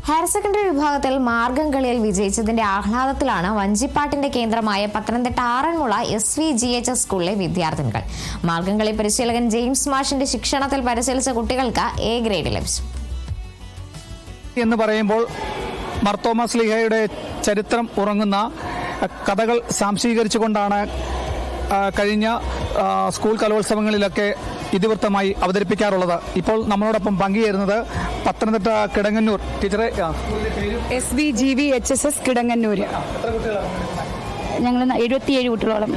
Higher secondary വിഭാഗത്തിൽ മാർഗം കളിയിൽ വിജയിച്ചതിന്റെ ആഹ്ലാദത്തിലാണ് വഞ്ചിപ്പാട്ടിന്റെ കേന്ദ്രമായ പത്തനംതിട്ട ആറന്മുള SVGHS സ്കൂളിലെ വിദ്യാർത്ഥികൾ. മാർഗം കളി പരിശീലകൻ ജെയിംസ് മാഷിന്റെ ശിക്ഷണത്തിൽ പരിശീലിച്ച കുട്ടികൾക്ക് A ഗ്രേഡ് ലഭിച്ചു. എന്ന് പറയുമ്പോൾ മാർത്തോമാ ശ്ലീഹയുടെ ചരിത്രം ഉറങ്ങുന്ന കഥകൾ സാംശീകരിച്ചുകൊണ്ടാണ് കഴിഞ്ഞ സ്കൂൾ കലോത്സവങ്ങളിലൊക്കെ ഇതിവൃത്തമായി അവതരിപ്പിക്കാറുള്ളത്. ഇപ്പോൾ നമ്മളോടൊപ്പം പങ്കുചേരുന്നത് പത്തനംതിട്ട കിടങ്ങന്നൂർ ടീച്ചറെ SVGHS കിടങ്ങന്നൂർ. ഞങ്ങൾ 77 കുട്ടികളോളം.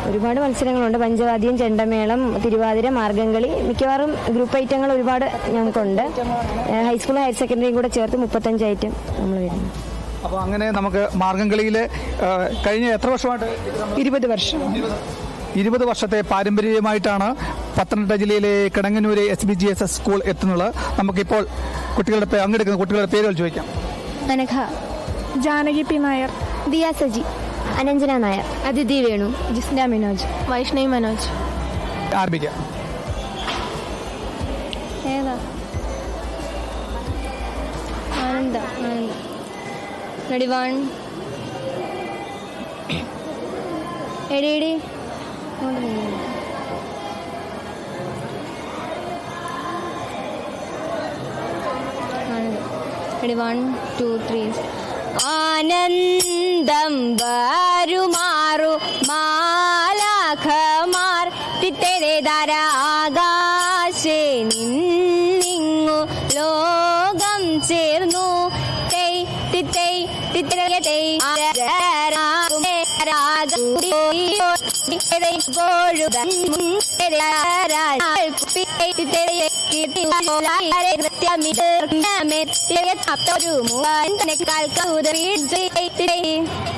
ഒരുപാട് മത്സരങ്ങളുണ്ട്. പഞ്ചവാദ്യം, ചെണ്ടമേളം, തിരുവാതിര, മാർഗംകളി, മിക്കവാറും ഗ്രൂപ്പ് ഐറ്റങ്ങൾ ഒരുപാട് ഞങ്ങൾക്കുണ്ട്. ഹൈസ്കൂളും ഹയർ സെക്കൻഡറിയും കൂടെ ചേർത്ത് 35 ഐറ്റം നമ്മൾ വരുന്നു. അപ്പോൾ അങ്ങനെ നമുക്ക് മാർഗംകളിയിൽ കഴിഞ്ഞ എത്ര വർഷമായിട്ട്? 20 വർഷം. 20 വർഷത്തെ പാരമ്പര്യമായിട്ടാണ് പത്തനംതിട്ട ജില്ലയിലെ കിടങ്ങന്നൂരെ SVGHS സ്കൂൾ എത്തുന്നത്. നമുക്കിപ്പോൾ കുട്ടികളുടെ പങ്കെടുക്കുന്ന കുട്ടികളുടെ പേരുകൾ ചോദിക്കാം. അനഘ, ജാനകി പി നായർ, ദിയ സജി, അനഞ്ജന നായർ, അതിഥി വേണു, ജിസ്ന മനോജ്, വൈഷ്ണവി മനോജ്. ആരംഭിക്കാം. ഏതാ? ആനന്ദ. റെഡി 1 എടി ready 1 2 3 ആനന്ദം വരുമാറു മാലാഖമാർ തിത്തഴേതാര ആകാശേ നിന്നിങ്ങു ലോകം ചേർന്നു ും